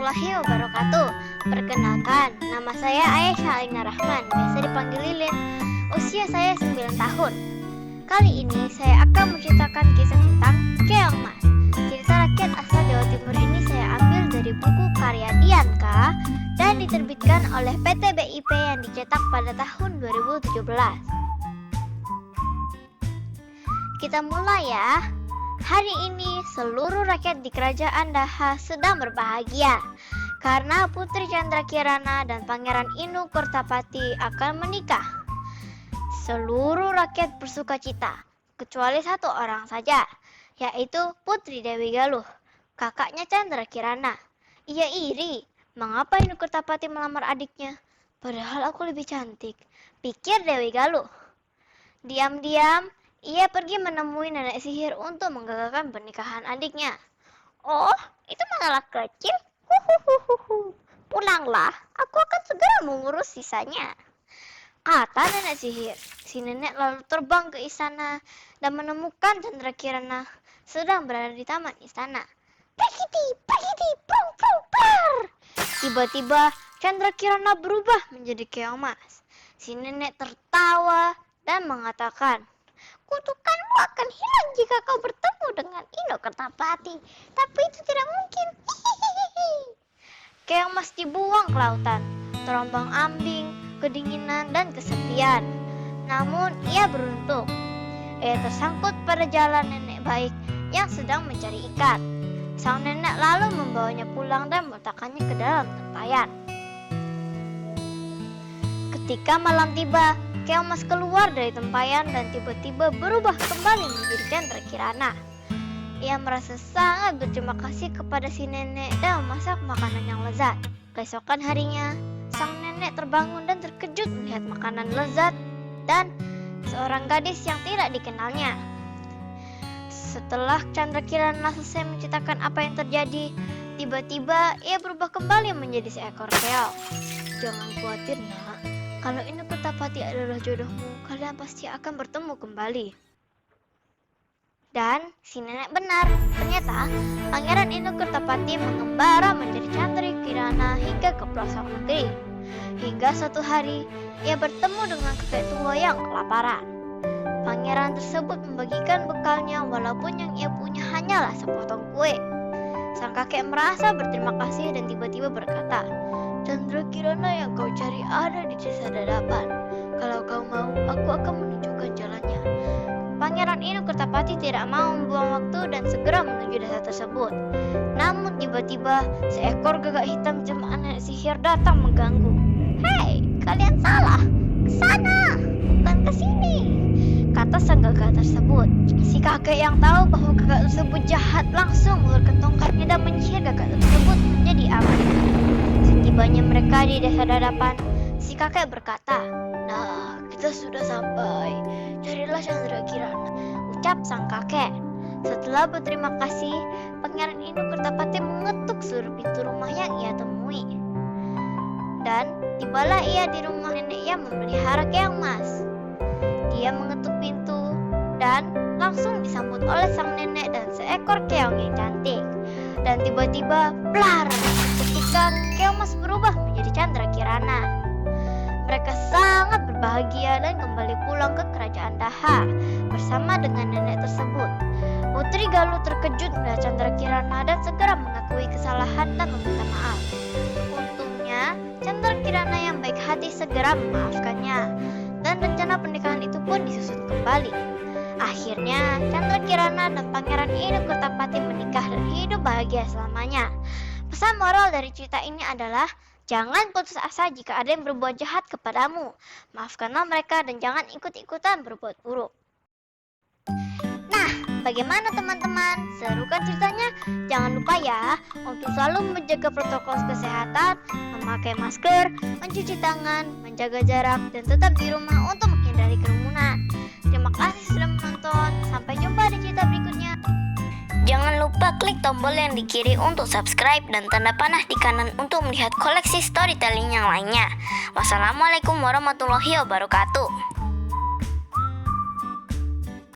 warahmatullahi wabarakatuh. Perkenalkan, nama saya Aisyah Alina Rahman, biasa dipanggil Lilin. Usia saya 9 tahun. Kali ini saya akan menceritakan kisah tentang Keong Mas. Cerita rakyat asal Jawa Timur ini saya ambil dari buku karya Dianka dan diterbitkan oleh PT BIP yang dicetak pada tahun 2017. Kita mulai ya. Hari ini seluruh rakyat di Kerajaan Daha sedang berbahagia karena Putri Chandra Kirana dan Pangeran Inu Kertapati akan menikah. Seluruh rakyat bersukacita, kecuali satu orang saja, yaitu Putri Dewi Galuh, kakaknya Chandra Kirana. Ia iri, mengapa Inu Kertapati melamar adiknya? Padahal aku lebih cantik, pikir Dewi Galuh. Diam-diam, ia pergi menemui nenek sihir untuk menggagalkan pernikahan adiknya. Oh, itu masalah kecil. Huhuhuhu. Pulanglah, aku akan segera mengurus sisanya, kata nenek sihir. Si nenek lalu terbang ke istana dan menemukan Chandra Kirana sedang berada di taman istana. Prakiti, prung, prung, par. Tiba-tiba Chandra Kirana berubah menjadi Keong Mas. Si nenek tertawa dan mengatakan, kutukanmu akan hilang jika kau bertemu dengan Inu Kertapati. Tapi itu tidak mungkin. Keong Mas dibuang ke lautan, terombang ambing, kedinginan dan kesepian. Namun ia beruntung. Ia tersangkut pada jalan nenek baik yang sedang mencari ikan. Sang nenek lalu membawanya pulang dan meletakkannya ke dalam tempayan. Ketika malam tiba, Keong Mas keluar dari tempayan dan tiba-tiba berubah kembali menjadi Chandra Kirana. Ia merasa sangat berterima kasih kepada si nenek dan memasak makanan yang lezat. Keesokan harinya, sang nenek terbangun dan terkejut melihat makanan lezat dan seorang gadis yang tidak dikenalnya. Setelah Chandra Kirana selesai menceritakan apa yang terjadi, tiba-tiba ia berubah kembali menjadi seekor keong. Jangan khawatir, nak. Kalau Inu Kertapati adalah jodohmu, kalian pasti akan bertemu kembali. Dan si nenek benar. Ternyata Pangeran Inu Kertapati mengembara menjadi Chandra Kirana hingga ke pelosok negeri. Hingga suatu hari ia bertemu dengan kakek tua yang kelaparan. Pangeran tersebut membagikan bekalnya walaupun yang ia punya hanyalah sepotong kue. Sang kakek merasa berterima kasih dan tiba-tiba berkata, Chandra Kirana yang kau cari ada di desa Dadapan. Kalau kau mau, aku akan menunjukkan jalannya. Pangeran Inu Kertapati tidak mau membuang waktu dan segera menuju desa tersebut. Namun tiba-tiba seekor gagak hitam jemaah nenek sihir datang mengganggu. Hei, kalian salah. Ke sana, bukan ke sini, kata sang gagak tersebut. Si kakek yang tahu bahwa gagak tersebut jahat langsung mengeluarkan tongkatnya dan menyihir gagak tersebut menjadi api. Setibanya mereka di desa Dadapan, si kakek berkata, nah, kita sudah sampai. Carilah Chandra Kirana, ucap sang kakek. Setelah berterima kasih, Pangeran Inu Kertapati mengetuk seluruh pintu rumah yang ia temui. Dan tibalah ia di rumah nenek yang memelihara Keong Mas. Dia mengetuk pintu dan langsung disambut oleh sang nenek dan seekor keong yang cantik. Dan tiba-tiba, blar, ketika Keong Mas berubah menjadi Chandra Kirana. Mereka sangat berbahagia dan kembali pulang ke kerajaan Daha bersama dengan nenek tersebut. Putri Galuh terkejut melihat Chandra Kirana dan segera mengakui kesalahan dan meminta maaf. Untungnya, Chandra Kirana yang baik hati segera memaafkannya dan rencana pernikahan itu pun disusun kembali. Akhirnya, Chandra Kirana dan Pangeran Inu Kertapati menikah dan hidup bahagia selamanya. Pesan moral dari cerita ini adalah, jangan putus asa jika ada yang berbuat jahat kepadamu. Maafkanlah mereka dan jangan ikut-ikutan berbuat buruk. Nah, bagaimana teman-teman? Seru kan ceritanya? Jangan lupa ya untuk selalu menjaga protokol kesehatan, memakai masker, mencuci tangan, menjaga jarak, dan tetap di rumah untuk menghindari kerumunan. Terima kasih sudah menonton. Sampai jumpa di cerita berikutnya. Jangan lupa klik tombol yang di kiri untuk subscribe dan tanda panah di kanan untuk melihat koleksi storytelling yang lainnya. Wassalamualaikum warahmatullahi wabarakatuh.